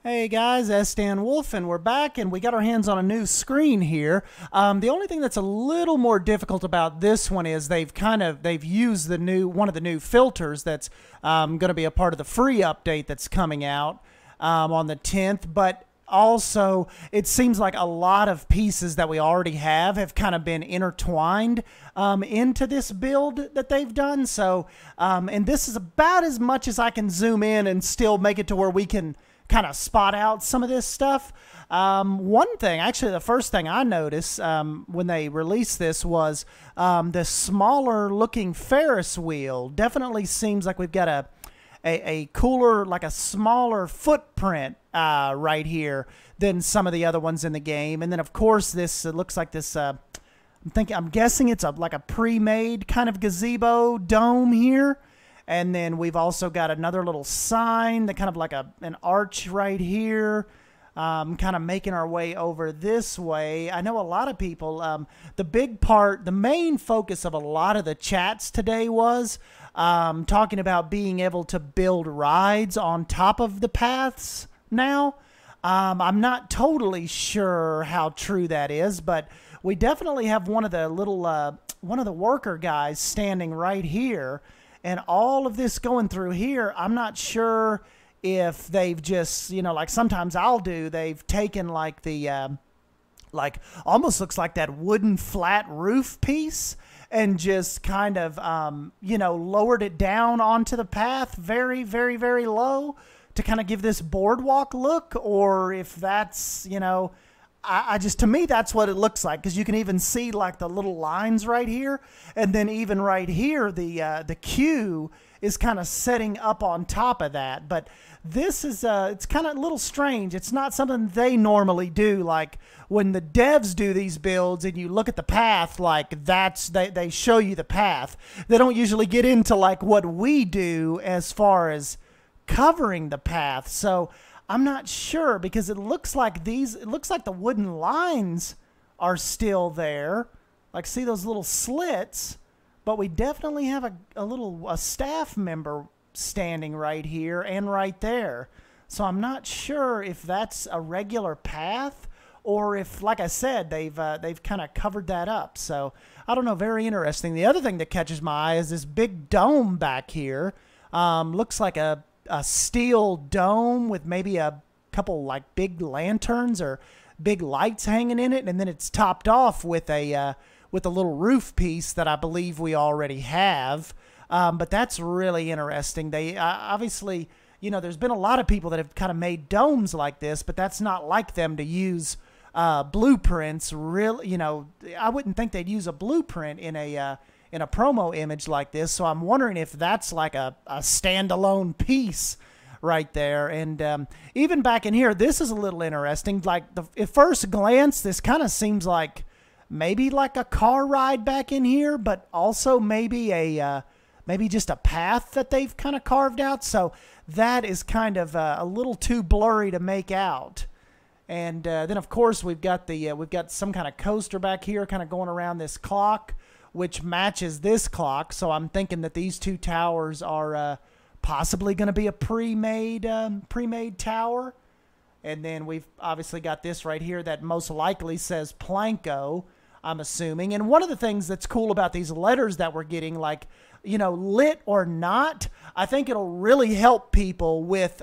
Hey guys, Sdanwolf, and we're back, and we got our hands on a new screen here. The only thing that's a little more difficult about this one is they've used one of the new filters that's going to be a part of the free update that's coming out on the 10th. But also, it seems like a lot of pieces that we already have kind of been intertwined into this build that they've done. So, and this is about as much as I can zoom in and still make it to where we can kind of spot out some of this stuff. One thing, actually the first thing I noticed when they released this was the smaller looking Ferris wheel. Definitely seems like we've got a cooler, like a smaller footprint right here than some of the other ones in the game. And then of course this, it looks like this, I'm guessing it's like a pre-made kind of gazebo dome here. And then we've also got another little sign, that kind of like an arch right here, kind of making our way over this way. I know a lot of people, the main focus of a lot of the chats today was talking about being able to build rides on top of the paths now. I'm not totally sure how true that is, but we definitely have one of the worker guys standing right here. And all of this going through here, I'm not sure if they've just, like sometimes I'll do, they've taken like the, like almost looks like that wooden flat roof piece and just kind of, lowered it down onto the path very, very, very low to kind of give this boardwalk look. Or if that's, to me, that's what it looks like, because you can even see like the little lines right here, and then even right here, the queue is kind of setting up on top of that. But this is it's kind of a little strange. It's not something they normally do. Like when the devs do these builds, and you look at the path, like they show you the path. They don't usually get into like what we do as far as covering the path. So I'm not sure, because it looks like the wooden lines are still there. Like, see those little slits, but we definitely have a staff member standing right here and right there. So I'm not sure if that's a regular path or if, like I said, they've kind of covered that up. So I don't know, very interesting. The other thing that catches my eye is this big dome back here. Looks like a steel dome with maybe a couple like big lanterns or big lights hanging in it, and then it's topped off with a little roof piece that I believe we already have. But that's really interesting. They obviously, there's been a lot of people that have kind of made domes like this, but that's not like them to use blueprints. Really, I wouldn't think they'd use a blueprint in a promo image like this. So I'm wondering if that's like a standalone piece right there. And even back in here, this is a little interesting. Like at first glance, this kind of seems like maybe like a car ride back in here, but also maybe maybe just a path that they've kind of carved out. So that is kind of a little too blurry to make out. And then of course we've got some kind of coaster back here, kind of going around this clock, which matches this clock. So I'm thinking that these two towers are possibly going to be a pre-made tower. And then we've obviously got this right here that most likely says Planko, I'm assuming. And one of the things that's cool about these letters that we're getting, like, lit or not, I think it'll really help people with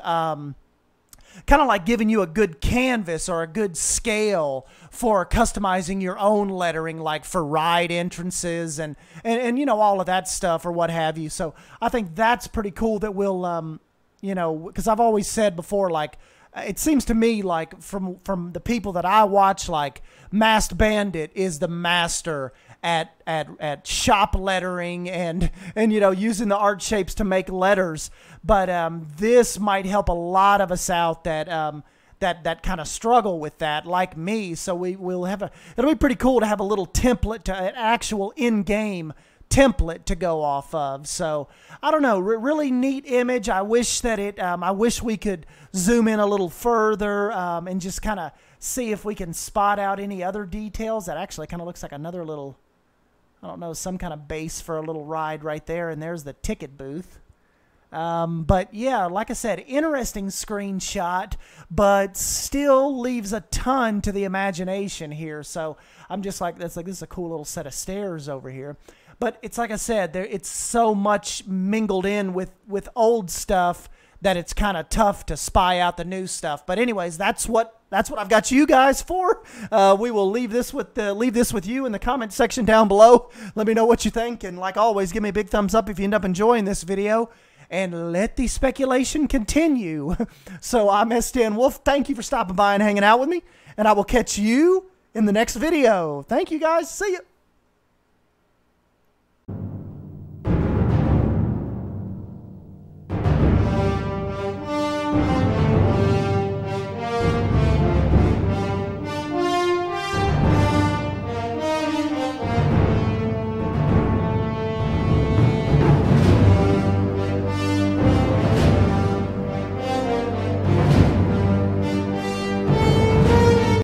kind of like giving you a good canvas or a good scale for customizing your own lettering, like for ride entrances and all of that stuff or what have you. So I think that's pretty cool that we'll, because I've always said before, like, it seems to me like from the people that I watch, like Masked Bandit is the master at shop lettering and using the art shapes to make letters. But this might help a lot of us out that that kind of struggle with that, like me. So it'll be pretty cool to have a little template, an actual in-game template to go off of. So I don't know, really neat image. I wish that I wish we could zoom in a little further and just kind of see if we can spot out any other details. That actually kind of looks like another little, I don't know, some kind of base for a little ride right there. And there's the ticket booth. But yeah, like I said, interesting screenshot, but still leaves a ton to the imagination here. So I'm just like, this is a cool little set of stairs over here. But it's like I said, it's so much mingled in with old stuff that it's kind of tough to spy out the new stuff. But anyways, that's what I've got you guys for. We will leave this with you in the comment section down below. Let me know what you think, and like always, give me a big thumbs up if you end up enjoying this video, and let the speculation continue. So I'm Sdanwolf. Thank you for stopping by and hanging out with me, and I will catch you in the next video. Thank you guys. See ya.